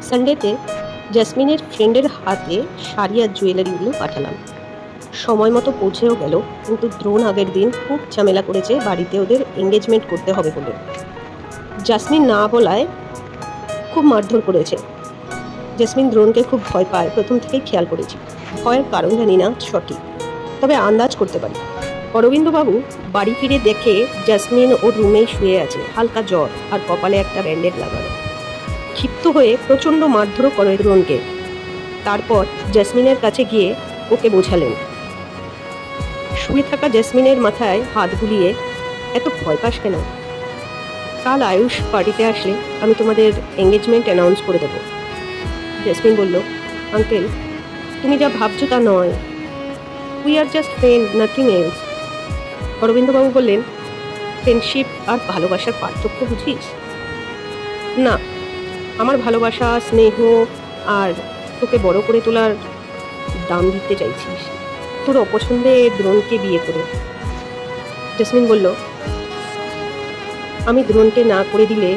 সানডেতে জেসমিনের ফ্রেন্ডের হাতে শাড়ি আর জুয়েলারিগুলো পাঠালাম। সময় মতো পৌঁছেও গেল, কিন্তু দ্রোণ আগের দিন খুব ঝামেলা করেছে বাড়িতে ওদের এঙ্গেজমেন্ট করতে হবে বলে। জেসমিন না বলায় খুব মারধর করেছে। জেসমিন দ্রোণকে খুব ভয় পায়, প্রথম থেকেই খেয়াল করেছি। ভয়ের কারণ জানি না সঠিক, তবে আন্দাজ করতে পারি। অরবিন্দবাবু বাড়ি ফিরে দেখে জেসমিন ওর রুমেই শুয়ে আছে, হালকা জ্বর আর কপালে একটা ব্যান্ডেড লাগানো। ক্ষিপ্ত হয়ে প্রচণ্ড মারধরও করে দ্রোণকে। তারপর জেসমিনের কাছে গিয়ে ওকে বোঝালেন। শুয়ে থাকা জেসমিনের মাথায় হাত বুলিয়ে, এত ভয় পাস কেন? কাল আয়ুষ পার্টিতে আসলে আমি তোমাদের এঙ্গেজমেন্ট অ্যানাউন্স করে দেবো। জেসমিন বলল, আঙ্কেল তুমি যা ভাবছো তা নয়, we are just friend, nothing else. অরবিন্দবাবু বললেন, ফ্রেন্ডশিপ আর ভালোবাসার পার্থক্য বুঝিস না? আমার ভালোবাসা, স্নেহ আর তোকে বড় করে তোলার দাম দিতে চাইছিস তোর অপছন্দে দ্রোণকে বিয়ে করে। জেসমিন বলল, আমি দ্রোণকে না করে দিলে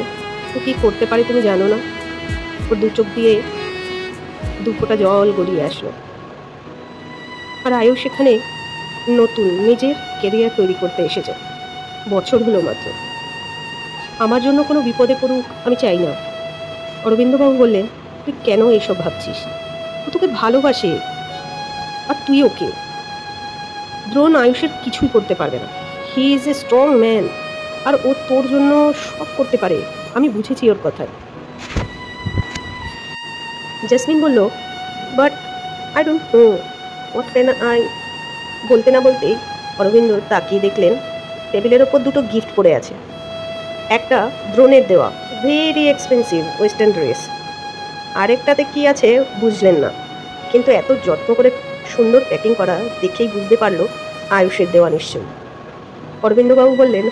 ও কি করতে পারে তুমি জানো না? ওর দু চোখ দিয়ে দু ফোঁটা জল গড়িয়ে আসলো। আর আয়ুষ সেখানে নতুন নিজের কেরিয়ার তৈরি করতে এসেছে, বছর হলো মাত্র। আমার জন্য কোনো বিপদে পড়ুক আমি চাই না। অরবিন্দবাবু বললেন, তুই কেন এইসব ভাবছিস? ও তোকে ভালোবাসে আর তুই ওকে। দ্রোণ আয়ুষের কিছুই করতে পারবে না। He is a strong man, আর ও তোর জন্য সব করতে পারে। আমি বুঝেছি ওর কথায়। জেসমিন বলল, but I don't know what can I. বলতে না বলতেই অরবিন্দ তাকিয়ে দেখলেন টেবিলের ওপর দুটো গিফট পড়ে আছে। একটা দ্রোণের দেওয়া ভেরি এক্সপেন্সিভ ওয়েস্টার্ন ড্রেস, আরেকটাতে কি আছে বুঝলেন না, কিন্তু এত যত্ন করে সুন্দর প্যাকিং করা দেখেই বুঝতে পারলো আয়ুষের দেওয়া নিশ্চয়ই। অরবিন্দবাবু বললেন,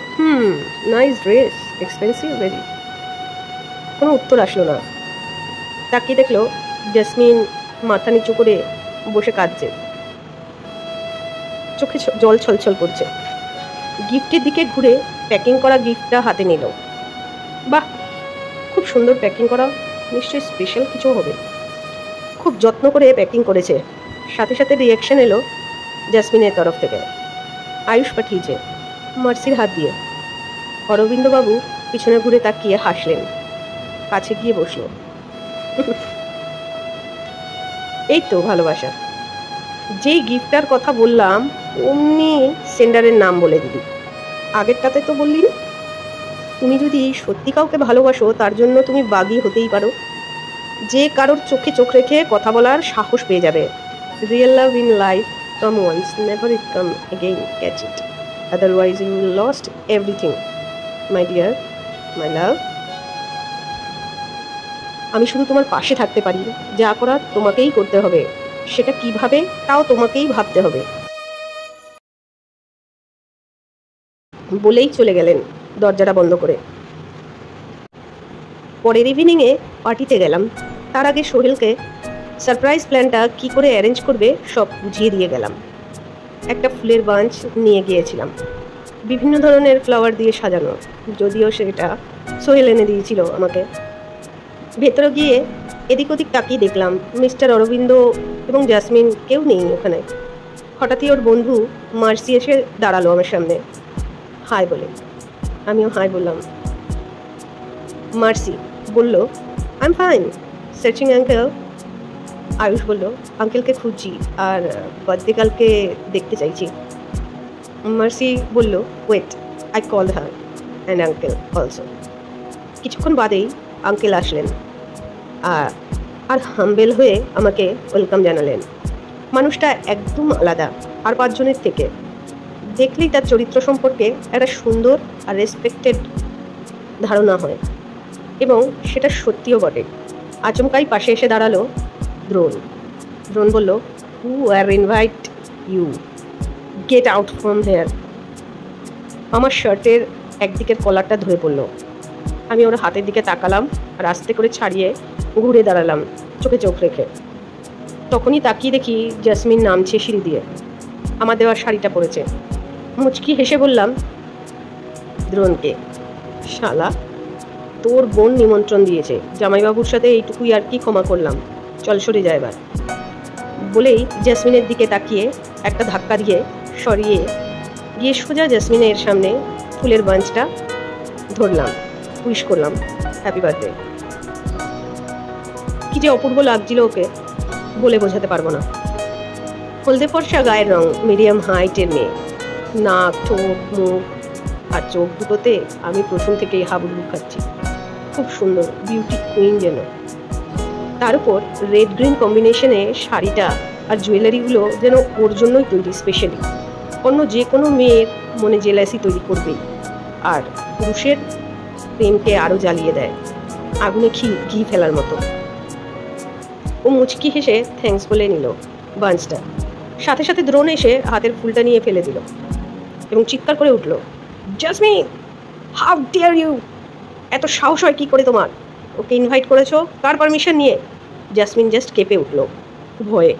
নাইস ড্রেস, এক্সপেন্সিভ ভেরি। কোনো উত্তর আসলো না। তাকিয়ে দেখলো জেসমিন মাথা নিচু করে বসে কাঁদছে, চোখে জল ছলছল করছে। গিফটের দিকে ঘুরে প্যাকিং করা গিফটটা হাতে নিল। বাহ, খুব সুন্দর প্যাকিং করা, নিশ্চয়ই স্পেশাল কিছু হবে। খুব যত্ন করে প্যাকিং করেছে। সাথে সাথে রিয়াকশন এলো জেসমিনের তরফ থেকে। আয়ুষ পাঠিয়েছে, মার্সির হাত দিয়ে। অরবিন্দবাবু পিছনে ঘুরে তাকিয়ে হাসলেন, কাছে গিয়ে বসলো। এই তো ভালোবাসা। যেই গিফটটার কথা বললাম অমনি সেন্ডারের নাম বলে দিবি। আগেরটাতে তো বললি না? তুমি যদি সত্যি কাউকে ভালোবাসো তার জন্য তুমি বাগী হতেই পারো, যে কারোর চোখে চোখ রেখে কথা বলার সাহস পেয়ে যাবে। Real love in life come once, never it come again, catch it, otherwise you will lost everything my dear, my love. আমি শুধু তোমার পাশে থাকতে পারি, যা করার তোমাকেই করতে হবে, সেটা কিভাবে তাও তোমাকেই ভাবতে হবে। বলেই চলে গেলেন দরজাটা বন্ধ করে। পরের ইভিনিংয়ে পার্টিতে গেলাম। তার আগে সোহেলকে সারপ্রাইজ প্ল্যানটা কি করে অ্যারেঞ্জ করবে সব বুঝিয়ে দিয়ে গেলাম। একটা ফুলের বাঞ্চ নিয়ে গিয়েছিলাম, বিভিন্ন ধরনের ফ্লাওয়ার দিয়ে সাজানো, যদিও সেটা সোহেল এনে দিয়েছিল আমাকে। ভেতরে গিয়ে এদিক ওদিক তাকিয়ে দেখলাম মিস্টার অরবিন্দ এবং জেসমিন কেউ নেই ওখানে। হঠাৎই ওর বন্ধু মার্সি এসে দাঁড়ালো আমার সামনে, হাই বলে। আমিও হাই বললাম। মার্সি বলল, I am fine, searching uncle. Ayush বলল, আঙ্কেলকে খুঁজছি আর বার্থডে কালকে দেখতে চাইছি। মার্সি বলল, wait, I call her and uncle also. কিছুক্ষণ বাদেই আঙ্কেল আসলেন আর হাম্বেল হয়ে আমাকে ওয়েলকাম জানালেন। মানুষটা একদম আলাদা আর পাঁচজনের থেকে। দেখলেই তার চরিত্র সম্পর্কে একটা সুন্দর আর রেসপেক্টেড ধারণা হয়, এবং সেটা সত্যিও বটে। আচমকাই পাশে এসে দাঁড়ালো দ্রোণ। দ্রোণ বলল, who are invite you, get out from here. আমার শার্টের একদিকের কলারটা ধরে পড়লো। আমি ওর হাতের দিকে তাকালাম আর আস্তে করে ছাড়িয়ে ঘুরে দাঁড়ালাম চোখে চোখ রেখে। তখনই তাকিয়ে দেখি জেসমিন নামছে সিঁড়ি দিয়ে, আমার দেওয়ার শাড়িটা পরেছে। মুচকি হেসে বললাম দ্রোণকে, শালা তোর বোন নিমন্ত্রণ দিয়েছে, জামাইবাবুর সাথে এইটুকুই আর কি ক্ষমা করলাম, চল সরে যায় এবার। বলেই জেসমিনের দিকে তাকিয়ে একটা ধাক্কা দিয়ে সরিয়ে গিয়ে সোজা জেসমিনের সামনে ফুলের বাঞ্চটা ধরলাম, উইশ করলাম হ্যাপি বার্থডে। কি যে অপূর্ব লাগছিল ওকে, বলে বোঝাতে পারবো না। হলদে ফর্সা গায়ের রং, মিডিয়াম হাইটের মেয়ে, নাক, ঠোঁট, মুখ আর চোখ দুটোতে আমি প্রথম থেকেই হাবুডুবু খাচ্ছি। খুব সুন্দর, বিউটি কুইন যেন। তার উপর রেড গ্রিন কম্বিনেশনে শাড়িটা আর জুয়েলারিগুলো যেন ওর জন্যই তৈরি স্পেশালি। অন্য যে কোনো মেয়ের মনে জেলাসি তৈরি করবেই, আর পুরুষের প্রেমকে আরও জ্বালিয়ে দেয় আগুনে ঘি ফেলার মতো। ও মুচকি হেসে থ্যাঙ্কস বলে নিল বাঞ্চটা। সাথে সাথে দ্রোণ এসে হাতের ফুলটা নিয়ে ফেলে দিল এবং চিৎকার করে উঠল, জাসমিন, হাউ ডিয়ার ইউ! এত সাহস হয় কি করে তোমার? ওকে ইনভাইট করেছো কার পারমিশন নিয়ে? জাসমিন জাস্ট কেঁপে উঠল ভয়ে।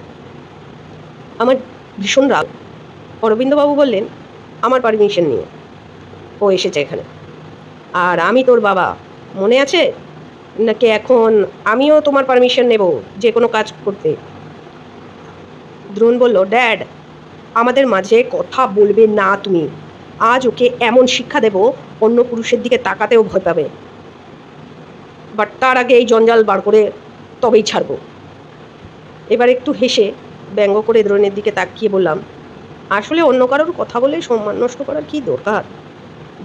আমার ভীষণ রাগ। অরবিন্দবাবু বললেন, আমার পারমিশন নিয়ে ও এসেছে এখানে, আর আমি তোর বাবা, মনে আছে নাকি? এখন আমিও তোমার পারমিশন নেব যে কোনো কাজ করতে। দ্রোণ বলল, ড্যাড, আমাদের মাঝে কথা বলবে না তুমি। আজ ওকে এমন শিক্ষা দেব অন্য পুরুষের দিকে তাকাতেও ভয় পাবে, বাট তার আগে এই জঞ্জাল বার করে তবেই ছাড়বো। এবার একটু হেসে ব্যঙ্গ করে দ্রোণের দিকে তাকিয়ে বললাম, আসলে অন্য কারোর কথা বলে সম্মান নষ্ট করার কি দরকার?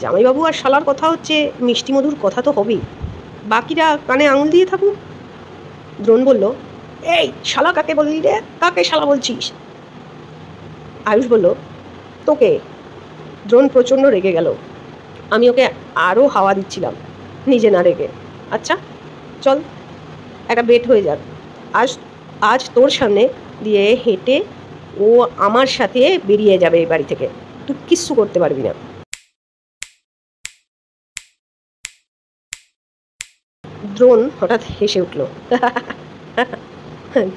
জামাইবাবু আর শালার কথা হচ্ছে মিষ্টি মধুর কথা তো হবেই, বাকিরা কানে আঙুল দিয়ে থাকুক। দ্রোণ বলল, এই শালা কাকে বললি রে? কাকে শালা বলছিস? আয়ুষ বলল, তোকে। দ্রোণ প্রচণ্ড রেগে গেল। আমি ওকে আরও হাওয়া দিচ্ছিলাম, নিজে না রেগে। আচ্ছা চল, একটা বেট হয়ে যাক। আজ তোর সামনে দিয়ে হেঁটে ও আমার সাথে বেরিয়ে যাবে এই বাড়ি থেকে, তুই কিচ্ছু করতে পারবি না। দ্রোণ হঠাৎ হেসে উঠল,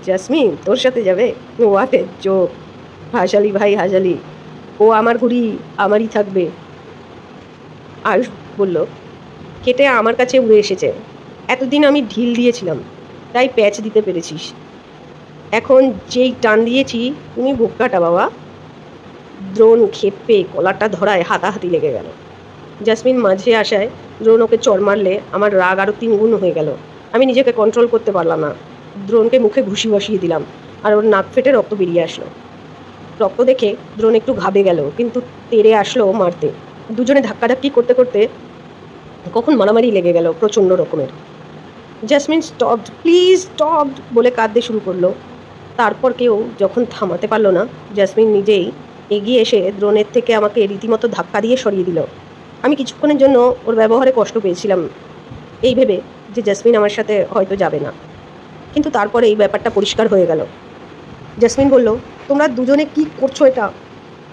জাসমিন তোর সাথে যাবে? What a joke! হাসালি ভাই হাসালি, ও আমার ঘুড়ি আমারই থাকবে। আয়ুষ বলল, কেটে আমার কাছে উড়ে এসেছে। এতদিন আমি ঢিল দিয়েছিলাম, তাই প্যাচ দিতে পেরেছিস। এখন যেই টান দিয়েছি তুমি ভোক্কাটা বাবা। দ্রোণ খেপে কলারটা ধরায় হাতাহাতি লেগে গেল। জাসমিন মাঝে আসায় দ্রোণ ওকে চড় মারলে আমার রাগ আরও 3 গুণ হয়ে গেল। আমি নিজেকে কন্ট্রোল করতে পারলাম না। দ্রোণকে মুখে ঘুষি বসিয়ে দিলাম, আর ওর নাক ফেটে রক্ত বেরিয়ে আসলো। রক্ত দেখে দ্রোণ একটু ঘাবে গেল, কিন্তু তেড়ে আসলো মারতে। দুজনে ধাক্কাধাক্কি করতে করতে কখন মারামারি লেগে গেল প্রচণ্ড রকমের। জাসমিন স্টপড, প্লিজ স্টপড বলে কাঁদতে শুরু করলো। তারপর কেউ যখন থামাতে পারলো না, জাসমিন নিজেই এগিয়ে এসে দ্রোণের থেকে আমাকে রীতিমতো ধাক্কা দিয়ে সরিয়ে দিল। আমি কিছুক্ষণের জন্য ওর ব্যবহারে কষ্ট পেয়েছিলাম, এই ভেবে যে জাসমিন আমার সাথে হয়তো যাবে না, কিন্তু তারপরে এই ব্যাপারটা পরিষ্কার হয়ে গেল। জাসমিন বলল, তোমরা দুজনে কি করছো এটা?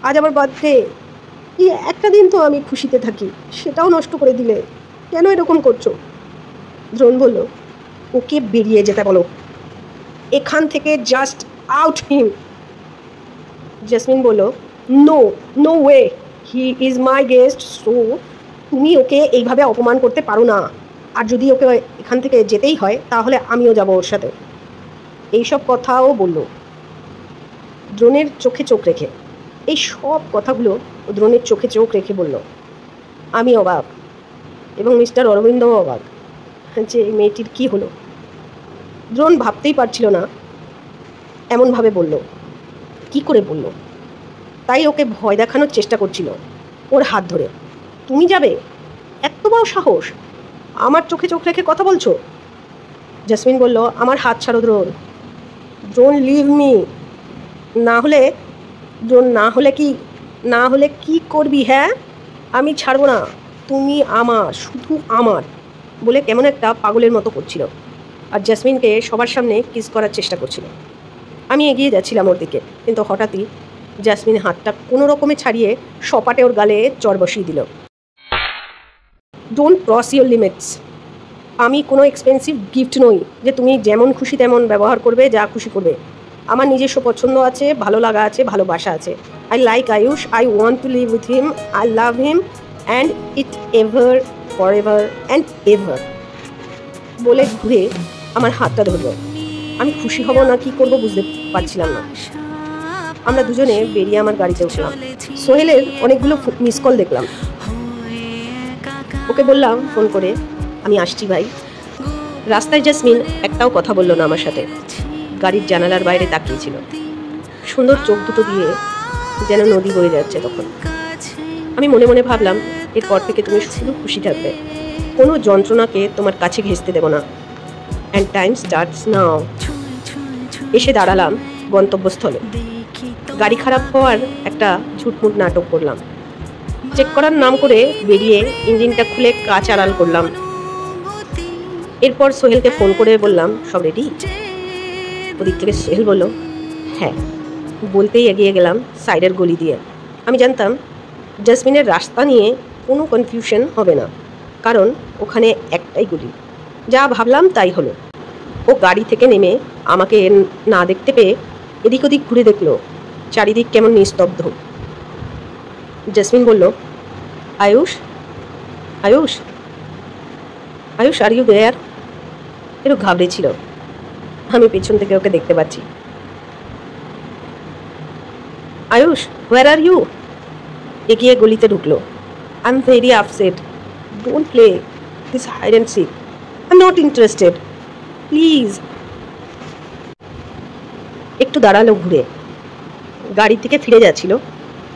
আজ আমার বার্থডে, এই একটা দিন তো আমি খুশিতে থাকি, সেটাও নষ্ট করে দিলে। কেন এরকম করছো? দ্রোণ বলল, ওকে বেরিয়ে যেতে বলো এখান থেকে, জাস্ট আউট হিম। জাসমিন বলল, no no way, he is my guest, so তুমি ওকে এইভাবে অপমান করতে পারো না। আর যদি ওকে এখান থেকে যেতেই হয় তাহলে আমিও যাব ওর সাথে। এইসব কথাও বলল দ্রোণের চোখে চোখ রেখে। এই সব কথাগুলো দ্রোণের চোখে চোখ রেখে বলল। আমি অবাক, এবং মিস্টার অরবিন্দও অবাক যে এই মেয়েটির কী হলো। দ্রোণ ভাবতেই পারছিল না এমনভাবে বলল, কি করে বলল। তাই ওকে ভয় দেখানোর চেষ্টা করছিল ওর হাত ধরে। তুমি যাবে? এত বড় সাহস! আমার চোখে চোখ রেখে কথা বলছো? জাসমিন বলল, আমার হাত ছাড়ো দ্রোণ। Drona, leave me. না হলে কি করবি? হ্যাঁ, আমি ছাড়বো না, তুমি আমার, শুধু আমার বলে কেমন একটা পাগলের মতো করছিল, আর জাসমিনকে সবার সামনে কিস করার চেষ্টা করছিল। আমি এগিয়ে যাচ্ছিলাম ওর দিকে, কিন্তু হঠাৎই জাসমিন হাতটা কোনো রকমে ছাড়িয়ে সপাটে ওর গালে চড় বসিয়ে দিল। Don't cross your limits. আমি কোনো এক্সপেন্সিভ গিফট নই যে তুমি যেমন খুশি তেমন ব্যবহার করবে, যা খুশি করবে। আমার নিজস্ব পছন্দ আছে, ভালো লাগা আছে, ভালোবাসা আছে। I like Ayush, I want to live with him, I love him and it ever, for ever and ever. বলে ঘুরে আমার হাতটা ধরলো। আমি খুশি হব না কি করব বুঝতে পারছিলাম না। আমরা দুজনে বেরিয়ে আমার গাড়িতে উঠলাম। সোহেলের অনেকগুলো মিস কল দেখলাম। ওকে বললাম ফোন করে, আমি আসছি ভাই। রাস্তায় জাসমিন একটাও কথা বললো না আমার সাথে। গাড়ির জানালার বাইরে তাকিয়েছিল। সুন্দর চোখ দুটো দিয়ে যেন নদী বয়ে যাচ্ছে তখন। আমি মনে মনে ভাবলাম, এরপর থেকে তুমি শুধু খুশি থাকবে, কোনো যন্ত্রণাকে তোমার কাছে ঘেঁষতে দেবো না। And time starts now. এসে দাঁড়ালাম গন্তব্যস্থলে। গাড়ি খারাপ হওয়ার একটা ঝুটমুট নাটক করলাম। চেক করার নাম করে বেরিয়ে ইঞ্জিনটা খুলে কাচ আড়াল করলাম। এরপর সোহেলকে ফোন করে বললাম, সব রেডি? ওদিক থেকে সোহেল বলল, হ্যাঁ। বলতেই এগিয়ে গেলাম সাইডের গলি দিয়ে। আমি জানতাম জাসমিনের রাস্তা নিয়ে কোনো কনফিউশন হবে না, কারণ ওখানে একটাই গলি। যা ভাবলাম তাই হলো। ও গাড়ি থেকে নেমে আমাকে না দেখতে পেয়ে এদিক ওদিক ঘুরে দেখলো চারিদিক কেমন নিস্তব্ধ। জাসমিন বলল, Ayush Ayush Ayush are you there? একটু ঘাবড়ে ছিল। আমি পেছন থেকে ওকে দেখতে পাচ্ছি। Ayush, where are you? এগিয়ে গলিতে ঢুকলো। I am very upset, don't play this hide and seek, I am not interested, please. একটু দাঁড়ালো, ঘুরে গাড়ি থেকে ফিরে যাচ্ছিল।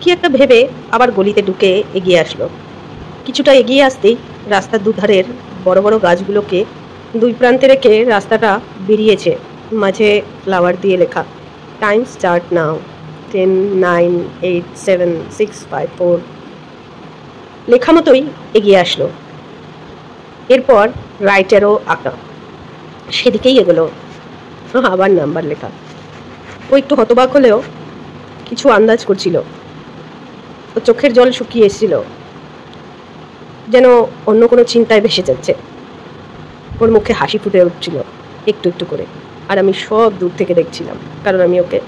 কি একটা ভেবে আবার গলিতে ঢুকে এগিয়ে আসলো। কিছুটা এগিয়ে আসতেই রাস্তার দুধারের বড় বড় গাছগুলোকে দুই প্রান্তে রেখে রাস্তাটা বেরিয়েছে, মাঝে ফ্লাওয়ার দিয়ে লেখা, টাইম স্টার্ট নাও, 10, 9, 8, 7, 6, 5, 4। লেখা মতোই এগিয়ে আসলো। এরপর রাইট অ্যারো আঁকা, সেদিকেই এগোলো। আবার নাম্বার লেখা। ও একটু হতবাক হলেও কিছু আন্দাজ করছিল। ও চোখের জল শুকিয়ে এসেছিল, যেন অন্য কোনো চিন্তায় ভেসে যাচ্ছে। ওর মুখে হাসি ফুটে উঠছিল একটু একটু করে, আর আমি সব দূর থেকে দেখছিলাম, কারণ আমি ওকে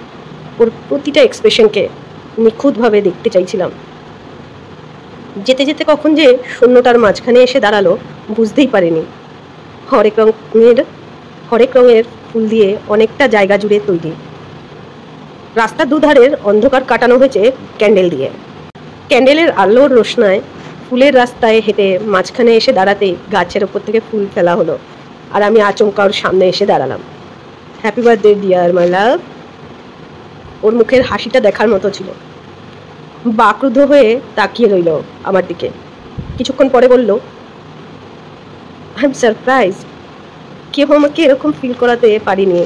ওর প্রতিটা এক্সপ্রেশনকে নিখুঁতভাবে দেখতে চাইছিলাম। যেতে যেতে কখন যে শূন্যতার মাঝখানে এসে দাঁড়ালো বুঝতেই পারিনি। হরেক রঙের ফুল দিয়ে অনেকটা জায়গা জুড়ে তৈরি। রাস্তার দুধারের অন্ধকার কাটানো হয়েছে ক্যান্ডেল দিয়ে। ক্যান্ডেলের আলোর রোশনায় ফুলের রাস্তায় হেঁটে মাঝখানে এসে দাঁড়াতে গাছের ওপর থেকে ফুল ফেলা হলো, আর আমি আচমকা ওর সামনে এসে দাঁড়ালাম। হ্যাপি বার্থডে ডিয়ার মাই লাভ। ওর মুখের হাসিটা দেখার মতো ছিল। বাকরুদ্ধ হয়ে তাকিয়ে রইল আমার দিকে। কিছুক্ষণ পরে বলল, আই এম সারপ্রাইজ। কেউ আমাকে এরকম ফিল করাতে পারিনি।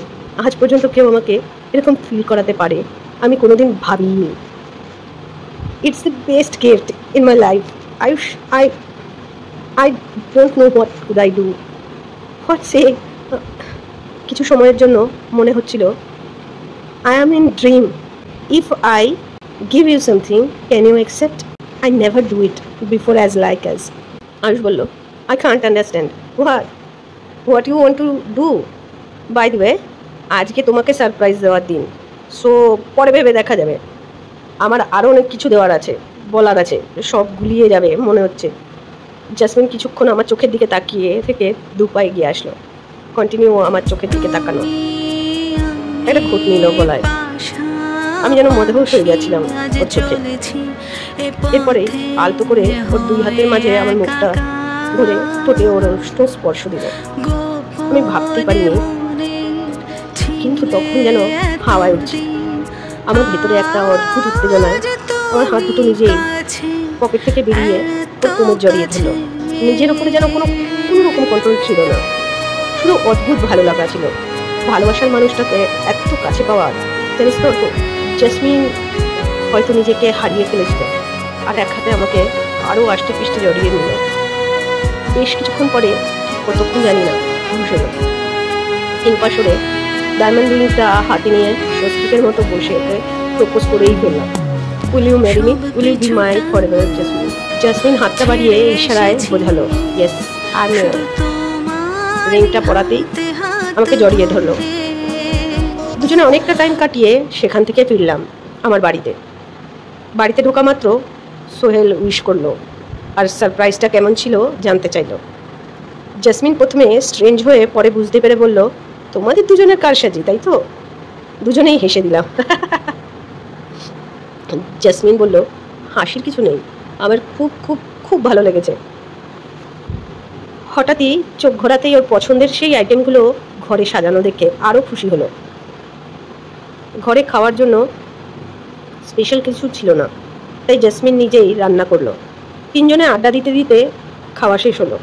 আজ পর্যন্ত কেউ আমাকে এরকম ফিল করাতে পারে আমি কোনোদিন ভাবিনি। It's the best gift in my life. Ayush, I don't know what could I do, what say. কিছু সময়ের জন্য মনে হচ্ছিল I am in dream. If I give you something, can you accept? I never do it before as like as. Ayush bollo, I can't understand. What you want to do? By the way, আজকে তোমাকে surprise দেওয়ার দিন, so পরে ভেবে দেখা যাবে। আমার আরও অনেক কিছু দেওয়ার আছে, বলার আছে, সব গুলিয়ে যাবে মনে হচ্ছে। জাসমিন কিছুক্ষণ আমার চোখের দিকে তাকিয়ে থেকে দু পায়ে গিয়ে আসলো। কন্টিনিউ আমার চোখের দিকে তাকানো, একটা খুঁত নিল গলায়। আমি যেন মদহোশ হয়ে গেছিলাম ওর চোখে। এরপরে আলতো করে ওর দুই হাতের মাঝে আমার মুখটা ধরে ঠোঁটে ওর উষ্ণ স্পর্শ দিল। আমি ভাবতেই পারিনি, কিন্তু তখন যেন হাওয়ায় উঠছে। আমার ভেতরে একটা অদ্ভুত উত্তেজনায় আমার হাত দুটো নিজেই পকেট থেকে বেরিয়ে ওর কোমর জড়িয়ে ধরল। নিজের ওপরে যেন কোনো রকম কন্ট্রোল ছিল না, শুধু অদ্ভুত ভালো লাগা ছিল। ভালোবাসার মানুষটাকে এত কাছে পাওয়ার, জানিস তো জাসমিন হয়তো নিজেকে হারিয়ে ফেলেছিল, আর এক হাতে আমাকে আরও আষ্টে পিষ্টে জড়িয়ে নিল। বেশ কিছুক্ষণ পরে, কতক্ষণ জানি না, বসে গেল। তিনপা সরে ডায়মন্ড রিংটা হাতে নিয়ে স্বস্তিকের মতো বসে প্রপোজ করেই ফেললাম। Will you marry me? Will you be my forever Jasmine? Jasmine হাতটা বাড়িয়ে ইশারায় বোঝালো ইয়েস। আর রিংটা পরাতেই আমাকে জড়িয়ে ধরলো। দুজনে অনেকটা টাইম কাটিয়ে সেখান থেকে ফিরলাম আমার বাড়িতে ঢোকা মাত্র সোহেল উইশ করলো, আর সারপ্রাইজটা কেমন ছিল জানতে চাইলো। জেসমিন প্রথমে স্ট্রেঞ্জ হয়ে পরে বুঝতে পেরে বলল, তোমাদের দুজনের কারসাজি, তাই তো? দুজনেই হেসে দিলাম। জেসমিন বলল, হাসির কিছু নেই, আমার খুব খুব খুব ভালো লেগেছে। হঠাৎই চোখ ঘোরাতেই ওর পছন্দের সেই আইটেমগুলো ঘরে সাজানো দেখে আরও খুশি হলো। ঘরে খাওয়ার জন্য স্পেশাল কিছু ছিল না, তাই জেসমিন নিজেই রান্না করলো। তিনজনে আড্ডা দিতে দিতে খাওয়া শেষ হলো।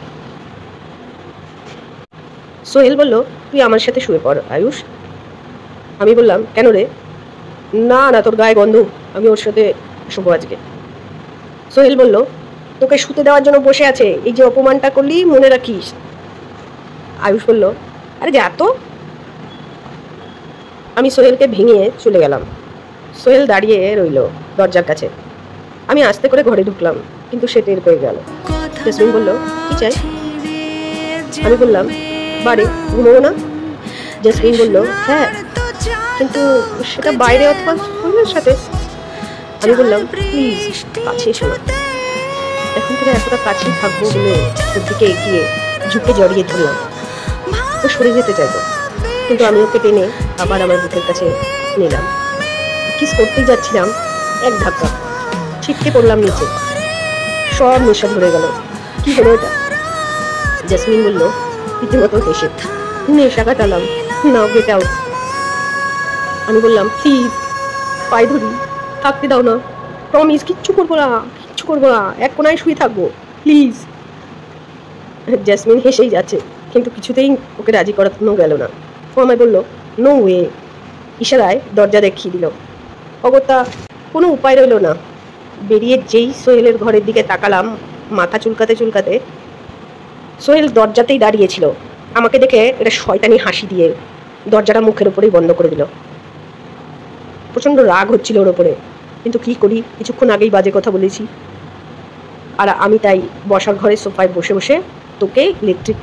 সোহেল বলল, তুই আমার সাথে শুয়ে পড় আয়ুষ। আমি বললাম, কেন রে? না না, তোর গায়ে গন্ধ, আমি ওর সাথে শোবো আজকে। সোহেল বলল, তোকে শুতে দেওয়ার জন্য বসে আছে, এই যে অপমানটা করলি মনে রাখিস। আয়ুষ বলল, আরে যা তো। আমি সোহেলকে ভেঙে চলে গেলাম। সোহেল দাঁড়িয়ে রইল দরজার কাছে। আমি আস্তে করে ঘরে ঢুকলাম, কিন্তু সে টের পেয়ে গেল। জেসমিন বলল, কি চাই? আমি বললাম, বাড়ি ঘুমোবো না? জেসমিন বলল, হ্যাঁ, কিন্তু সেটা বাইরে অথবা সোহেলের সাথে। আমি বললাম, প্লিজ কাছে এসো না। এখন থেকে এতটা কাছেই থাকবো বলে ওর দিকে এগিয়ে ঝুঁকে জড়িয়ে ধরলাম। ও সরে যেতে চাইতো, কিন্তু আমি ওকে টেনে আবার আমার বুকের কাছে নিলাম। কিস করতেই যাচ্ছিলাম, এক ধাক্কা ছিটকে পড়লাম নিচে। সব নেশা ধরে গেল। কি হলো এটা? জেসমিন বলল রীতিমতো হেসে, নেশা কাটালাম, নাও গেট আউট। আমি বললাম, প্লিজ পায়ে ধরি, থাকতে দাও না, প্রমিস, কিচ্ছু করবো না, কিচ্ছু করবো না, এক কোনায় শুয়ে থাকবো, প্লিজ। জেসমিন হেসেই যাচ্ছে, কিন্তু কিছুতেই ওকে রাজি করানো গেল না। ও আমায় বলল, নো ওয়ে। ইশারায় দরজা দেখিয়ে দিল। অগত্যা কোনো উপায় রইল না। বেরিয়ে যেই সোহেলের ঘরের দিকে তাকালাম, মাথা চুলকাতে চুলকাতে সোহেল দরজাতেই দাঁড়িয়েছিল। আমাকে দেখে এটা শয়তানি হাসি দিয়ে দরজাটা মুখের উপরেই বন্ধ করে দিল। প্রচণ্ড রাগ হচ্ছিল ওর ওপরে, কিন্তু কি করি, কিছুক্ষণ আগেই বাজে কথা বলেছি। আর আমি তাই বসার ঘরে সোফায় বসে বসে তোকে ইলেকট্রিক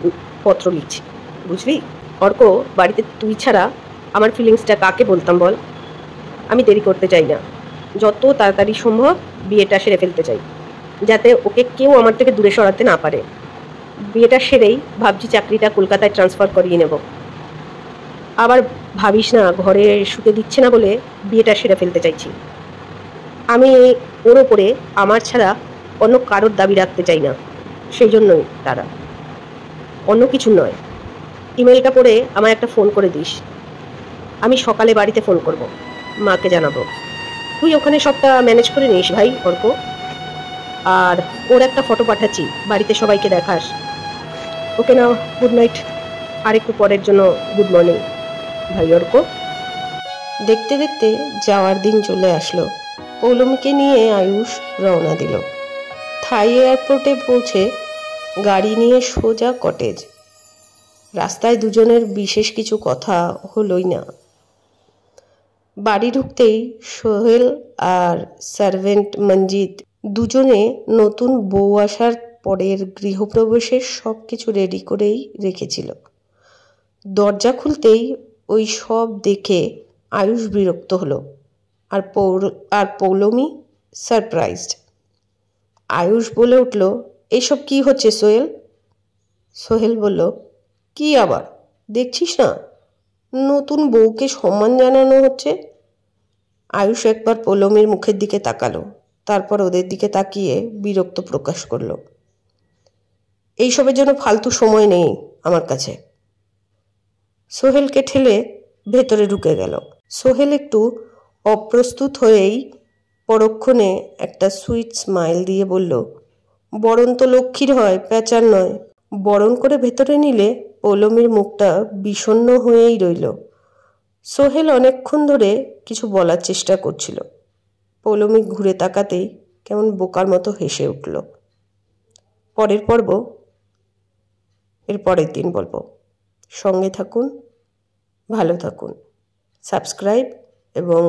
পত্র লিখছি, বুঝলি? অর্ক, বাড়িতে তুই ছাড়া আমার ফিলিংসটা কাকে বলতাম বল? আমি দেরি করতে চাই না, যত তাড়াতাড়ি সম্ভব বিয়েটা সেরে ফেলতে চাই, যাতে ওকে কেউ আমার থেকে দূরে সরাতে না পারে। বিয়েটা সেরেই ভাবছি চাকরিটা কলকাতায় ট্রান্সফার করিয়ে নেব। আবার ভাবিস না ঘরে শুতে দিচ্ছে না বলে বিয়েটা সেরে ফেলতে চাইছি। আমি ওর ওপরে আমার ছাড়া অন্য কারোর দাবি রাখতে চাই না, সেই জন্যই তারা, অন্য কিছু নয়। ইমেলটা পড়ে আমায় একটা ফোন করে দিস। আমি সকালে বাড়িতে ফোন করব, মাকে জানাবো। তুই ওখানে সবটা ম্যানেজ করে নিস ভাই অর্ক। আর ওর একটা ফটো পাঠাচ্ছি, বাড়িতে সবাইকে দেখাস। ওকে না, গুড নাইট। আর একটু পরের জন্য গুড মর্নিং ভাই অর্ক। দেখতে দেখতে যাওয়ার দিন চলে আসলো। পৌলমীকে নিয়ে আয়ুষ রওনা দিল। থাই এয়ারপোর্টে পৌঁছে গাড়ি নিয়ে সোজা কটেজ। রাস্তায় দুজনের বিশেষ কিছু কথা হলোই না। বাড়ি ঢুকতেই সোহেল আর সার্ভেন্ট মঞ্জিত দুজনে নতুন বউ আসার পরের গৃহপ্রবেশের সব কিছু রেডি করেই রেখেছিল। দরজা খুলতেই ওই সব দেখে আয়ুষ বিরক্ত হলো, আর পৌলমী সারপ্রাইজড। আয়ুষ বলে উঠল, এসব কি হচ্ছে সোহেল? সোহেল বলল, কি আবার, দেখছিস না নতুন বউকে সম্মান জানানো হচ্ছে। আয়ুষ একবার পৌলমীর মুখের দিকে তাকালো, তারপর ওদের দিকে তাকিয়ে বিরক্ত প্রকাশ করলো। এইসবের জন্য ফালতু সময় নেই আমার কাছে। সোহেলকে ঠেলে ভেতরে ঢুকে গেল। সোহেল একটু অপ্রস্তুত হয়েই পরক্ষণে একটা সুইট স্মাইল দিয়ে বলল, বরণ তো লক্ষ্মীর হয়, প্যাঁচার নয়। বরণ করে ভেতরে নিলে পৌলমীর মুখটা বিষণ্ণ হয়েই রইল। সোহেল অনেকক্ষণ ধরে কিছু বলার চেষ্টা করছিল। পৌলমী ঘুরে তাকাতেই কেমন বোকার মতো হেসে উঠল। পরের পর্ব এর পরের দিন বলবো। সঙ্গে থাকুন, ভালো থাকুন। সাবস্ক্রাইব এবং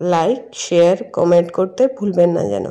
লাইক, শেয়ার, কমেন্ট করতে ভুলবেন না যেন।